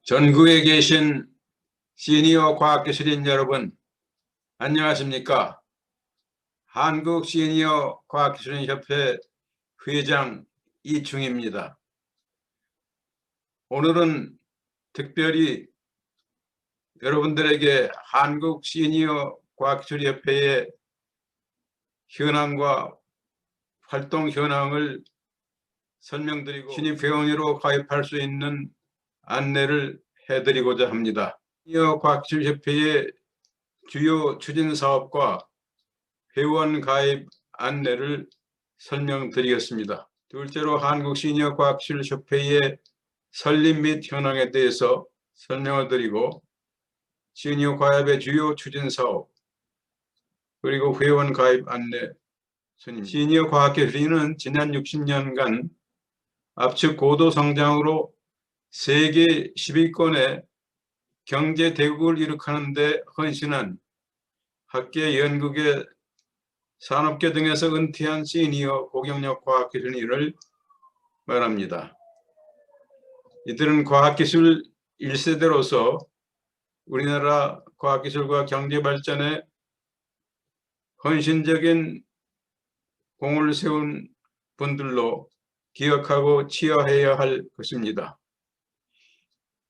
전국에 계신 시니어 과학기술인 여러분, 안녕하십니까? 한국 시니어 과학기술인 협회 회장 이충입니다. 오늘은 특별히 여러분들에게 한국 시니어 과학기술협회의 현황과 활동 현황을 설명드리고 신입회원으로 가입할 수 있는 안내를 해드리고자 합니다. 시니어 과학기술협회의 주요 추진 사업과 회원 가입 안내를 설명드리겠습니다. 둘째로 한국 시니어 과학기술협회의 설립 및 현황에 대해서 설명을 드리고 시니어 가입의 주요 추진 사업 그리고 회원 가입 안내 순입니다. 시니어 과학기술인은 지난 60년간 압축 고도 성장으로 세계 10위권의 경제 대국을 이룩하는 데 헌신한 학계, 연구계, 산업계 등에서 은퇴한 시니어 고경력 과학기술인을 말합니다. 이들은 과학기술 1세대로서 우리나라 과학기술과 경제발전에 헌신적인 공을 세운 분들로 기억하고 치여해야 할 것입니다.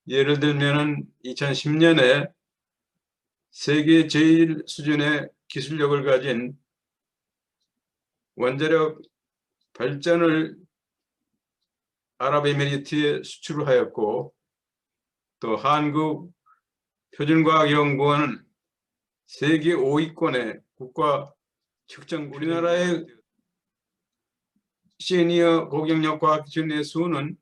예를 들면 2010년에 세계 제1 수준의 기술력을 가진 원자력 발전을 아랍에미리트에 수출하였고, 또 한국 표준과학연구원은 세계 5위권의 국가 측정. 우리나라의 시니어 고경력 과학기술인의 수는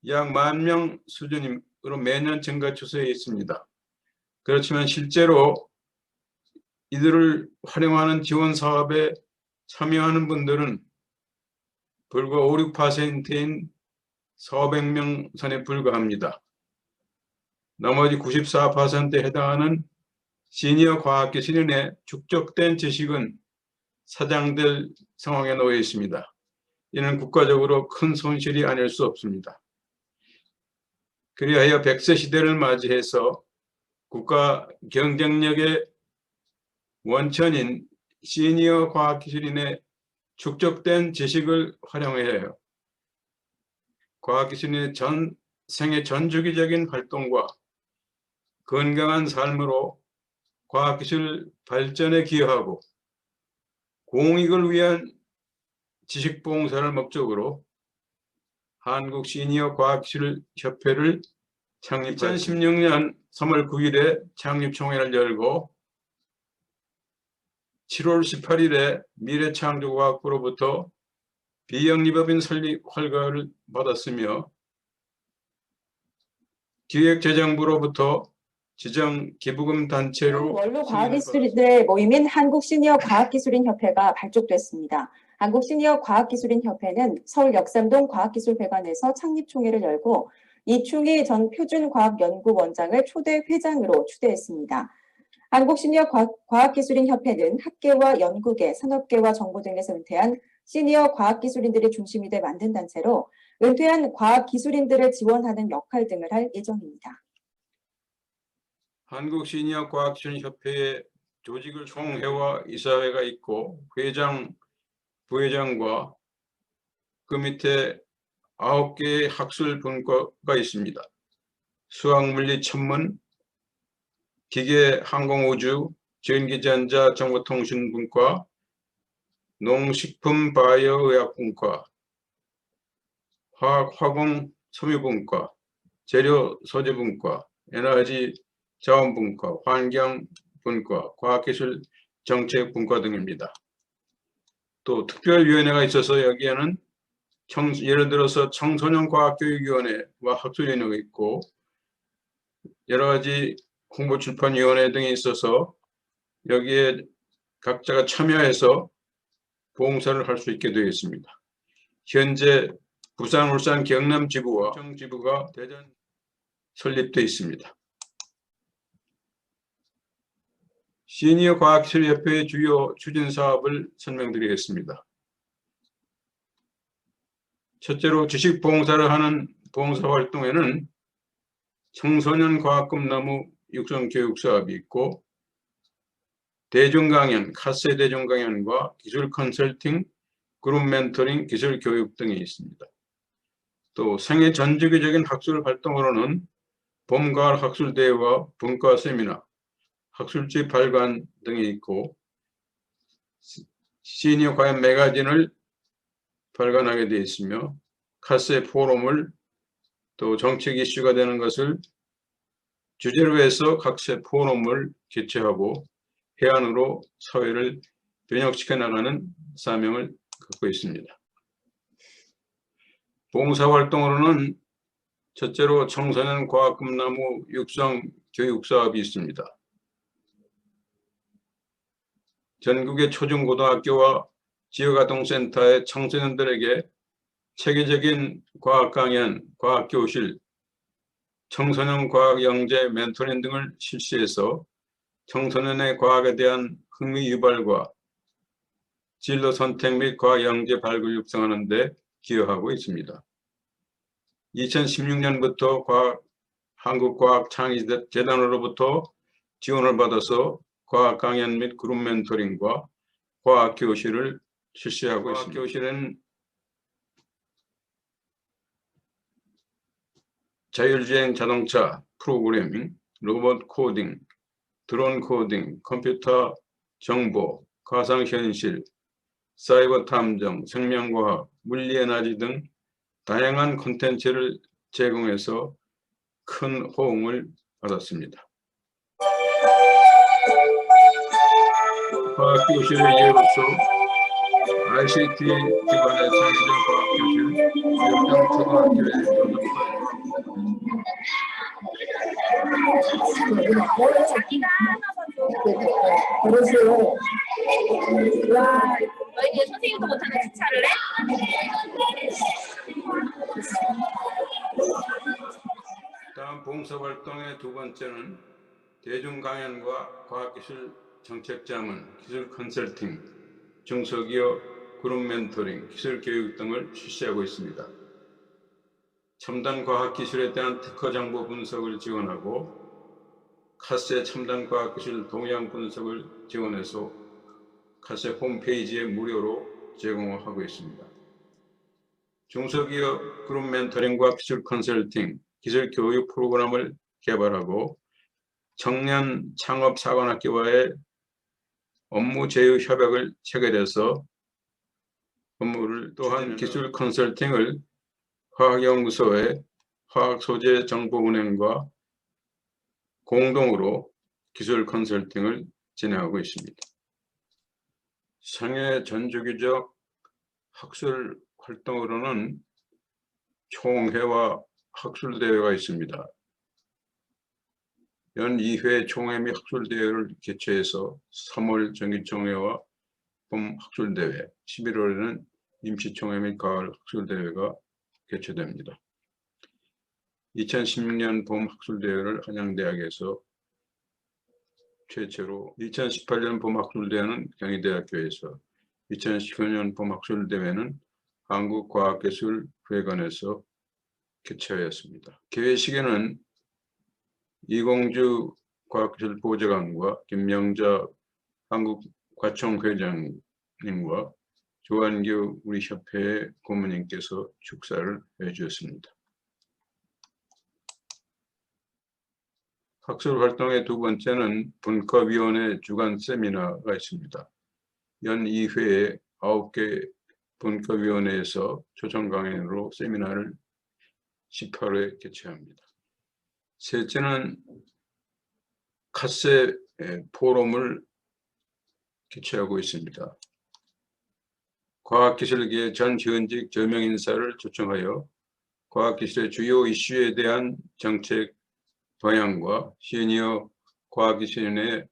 약 10,000명 수준으로 매년 증가 추세에 있습니다. 그렇지만 실제로 이들을 활용하는 지원 사업에 참여하는 분들은 불과 5~6%인 400명 선에 불과합니다. 나머지 94%에 해당하는 시니어 과학기술인의 축적된 지식은 사장될 상황에 놓여 있습니다. 이는 국가적으로 큰 손실이 아닐 수 없습니다. 그리하여 100세 시대를 맞이해서 국가 경쟁력의 원천인 시니어 과학기술인의 축적된 지식을 활용해야 해요. 과학기술인의 생애 전주기적인 활동과 건강한 삶으로 과학기술 발전에 기여하고 공익을 위한 지식봉사를 목적으로 한국 시니어 과학기술협회를 창립했습니다. 2016년 3월 9일에 창립총회를 열고 7월 18일에 미래창조과학부로부터 비영리법인 설립 허가를 받았으며 기획재정부로부터 지정 기부금 단체로 원로 과학기술인들의 모임인 한국 시니어 과학기술인 협회가 발족됐습니다. 한국 시니어 과학기술인 협회는 서울 역삼동 과학기술회관에서 창립총회를 열고 이충희 전 표준과학연구원장을 초대 회장으로 추대했습니다. 한국 시니어 과학기술인 협회는 학계와 연구계, 산업계와 정부 등에서 은퇴한 시니어 과학기술인들이 중심이 돼 만든 단체로 은퇴한 과학기술인들을 지원하는 역할 등을 할 예정입니다. 한국 시니어 과학기술인 협회의 조직을 총회와 이사회가 있고 회장, 부회장과 그 밑에 9개의 학술 분과가 있습니다. 수학, 물리, 천문, 기계, 항공우주, 전기전자, 정보통신분과, 농식품, 바이오의학분과, 화학, 화공, 섬유분과, 재료, 소재분과, 에너지, 자원분과, 환경분과, 과학기술, 정책분과 등입니다. 또 특별위원회가 있어서 여기에는 예를 들어서 청소년과학교육위원회와 학술위원회가 있고 여러 가지 홍보출판위원회 등이 있어서 여기에 각자가 참여해서 봉사를 할 수 있게 되어 있습니다. 현재 부산, 울산, 경남 지부와 청지부가 대전 설립되어 있습니다. 시니어 과학기술협회의 주요 추진 사업을 설명드리겠습니다. 첫째로 지식 봉사를 하는 봉사활동에는 청소년 과학 꿈나무 육성 교육 사업이 있고 대중강연, 카세 대중강연과 기술 컨설팅, 그룹 멘토링, 기술 교육 등이 있습니다. 또 생애 전 주기적인 학술 활동으로는 봄, 가을 학술대회와 분과 세미나, 학술지 발간 등이 있고 시니어 과연 매거진을 발간하게 되어 있으며 카세 포럼을 또 정책 이슈가 되는 것을 주제로 해서 각세 포럼을 개최하고 해안으로 사회를 변혁시켜 나가는 사명을 갖고 있습니다. 봉사활동으로는 첫째로 청소년 과학 꿈나무 육성 교육 사업이 있습니다. 전국의 초중고등학교와 지역아동센터의 청소년들에게 체계적인 과학 강연, 과학 교실, 청소년 과학 영재 멘토링 등을 실시해서 청소년의 과학에 대한 흥미 유발과 진로 선택 및 과학 영재 발굴 육성하는 데 기여하고 있습니다. 2016년부터 한국과학창의재단으로부터 지원을 받아서 과학 강연 및 그룹 멘토링과 과학 교실을 실시하고 있습니다. 교실은 자율주행 자동차 프로그래밍, 로봇 코딩, 드론 코딩, 컴퓨터 정보, 가상현실, 사이버 탐정, 생명과학, 물리에너지 등 다양한 콘텐츠를 제공해서 큰 호응을 받았습니다. 과학교실의 예로서 ICT 기반의 창의적 과학교실, 영평초등학교에 자기가 그러세요. 와, 너희들 선생님도 못하는 주차를 해? 다음 봉사활동의 두 번째는 대중강연과 과학기술 정책자문, 기술 컨설팅, 중소기업 그룹 멘토링, 기술 교육 등을 실시하고 있습니다. 첨단 과학기술에 대한 특허 정보 분석을 지원하고 카세 첨단 과학기술 동향 분석을 지원해서 카세 홈페이지에 무료로 제공하고 있습니다. 중소기업 그룹 멘토링과 기술 컨설팅, 기술 교육 프로그램을 개발하고 청년 창업 사관학교와의 업무 제휴 협약을 체결해서 업무를 또한 기술 컨설팅을 화학연구소의 화학소재정보은행과 공동으로 기술 컨설팅을 진행하고 있습니다. 생애 전주기적 학술 활동으로는 총회와 학술대회가 있습니다. 연 2회 총회 및 학술대회를 개최해서 3월 정기총회와 봄 학술대회, 11월에는 임시총회 및 가을 학술대회가 개최됩니다. 2016년 봄 학술대회를 한양대학에서 최초로, 2018년 봄 학술대회는 경희대학교에서, 2019년 봄 학술대회는 한국과학기술회관에서 개최하였습니다. 개회식에는 이공주 과학기술보좌관과 김명자 한국과총회장님과 조한규 우리 협회의 고모님께서 축사를 해주셨습니다. 학술활동의 두 번째는 분과위원회 주간 세미나가 있습니다. 연 2회에 9개 분과위원회에서 초청 강연으로 세미나를 18회 개최합니다. 셋째는 카세 포럼을 개최하고 있습니다. 과학기술계 전 현직 저명 인사를 초청하여 과학기술의 주요 이슈에 대한 정책 방향과 시니어 과학기술인의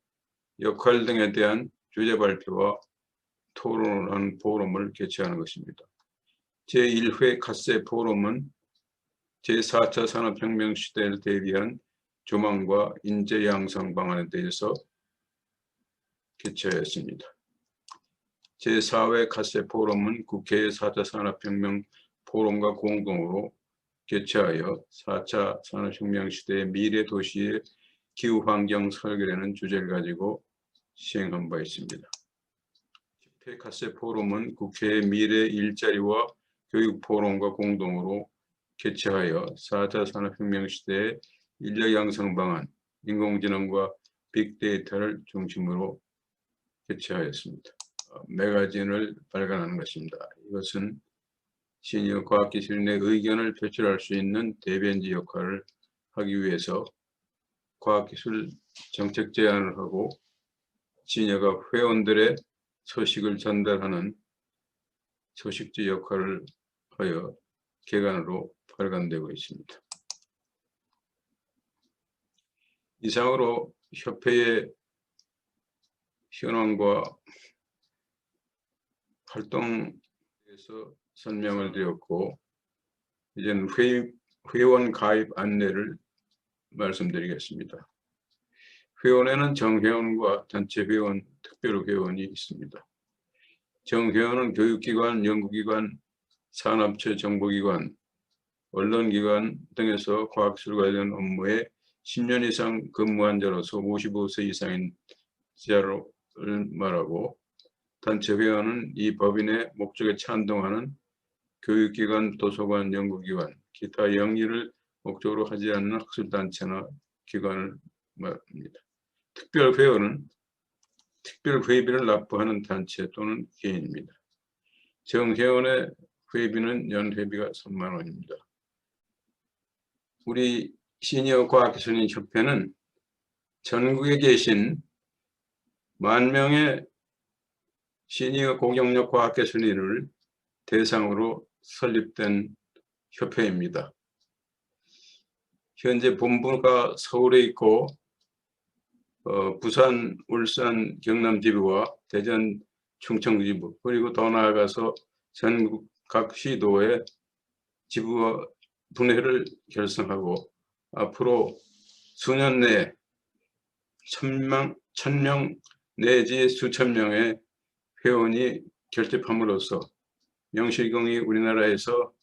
역할 등에 대한 주제 발표와 토론을 하는 포럼을 개최하는 것입니다. 제1회 카세 포럼은 제4차 산업혁명 시대를 대비한 조망과 인재 양성 방안에 대해서 개최했습니다. 제4회 카세 포럼은 국회의 4차 산업혁명 포럼과 공동으로 개최하여 4차 산업혁명 시대의 미래 도시의 기후환경 설계라는 주제를 가지고 시행한 바 있습니다. 페카세 포럼은 국회의 미래 일자리와 교육 포럼과 공동으로 개최하여 4차 산업혁명 시대의 인력 양성 방안, 인공지능과 빅데이터를 중심으로 개최하였습니다. 매거진을 발간하는 것입니다. 이것은 시니어 과학기술인의 의견을 표출할 수 있는 대변지 역할을 하기 위해서 과학기술 정책 제안을 하고 시니어가 회원들의 소식을 전달하는 소식지 역할을 하여 개간으로 발간되고 있습니다. 이상으로 협회의 현황과 활동에서 설명을 드렸고, 이제는 회원 가입 안내를 말씀드리겠습니다. 회원에는 정회원과 단체 회원, 특별 회원이 있습니다. 정회원은 교육기관, 연구기관, 산업체 정보기관, 언론기관 등에서 과학기술 관련 업무에 10년 이상 근무한 자로서 55세 이상인 자를 말하고, 단체 회원은 이 법인의 목적에 찬동하는 교육기관, 도서관, 연구기관, 기타 영리를 목적으로 하지 않는 학술단체나 기관을 말합니다. 특별 회원은 특별 회비를 납부하는 단체 또는 개인입니다. 정회원의 회비는 연회비가 3만 원입니다. 우리 시니어 과학기술인 협회는 전국에 계신 10,000명의 시니어 고경력 과학기술인을 대상으로 설립된 협회입니다. 현재 본부가 서울에 있고 부산, 울산, 경남 지부와 대전, 충청 지부, 그리고 더 나아가서 전국 각 시도에 지부와 분회를 결성하고 앞으로 수년 내에 1,000명 내지 수천 명의 회원이 결집함으로써 명실공히 우리나라에서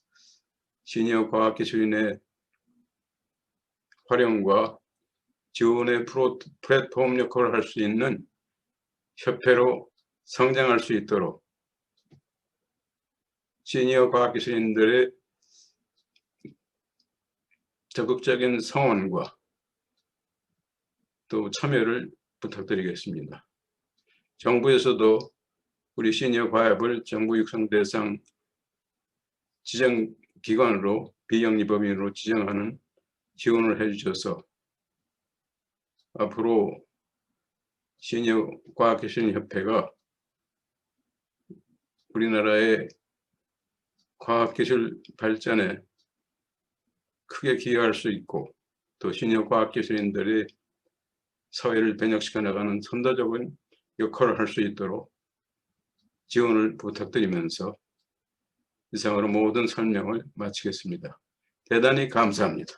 시니어 과학기술인의 활용과 지원의 플랫폼 역할을 할 수 있는 협회로 성장할 수 있도록 시니어 과학기술인들의 적극적인 성원과 또 참여를 부탁드리겠습니다. 정부에서도 우리 시니어 과학을 정부 육성 대상 지정기관으로 비영리법인으로 지정하는 지원을 해주셔서 앞으로 시니어 과학기술협회가 우리나라의 과학기술 발전에 크게 기여할 수 있고 또 시니어 과학기술인들이 사회를 변혁시켜 나가는 선도적인 역할을 할 수 있도록 지원을 부탁드리면서 이상으로 모든 설명을 마치겠습니다. 대단히 감사합니다.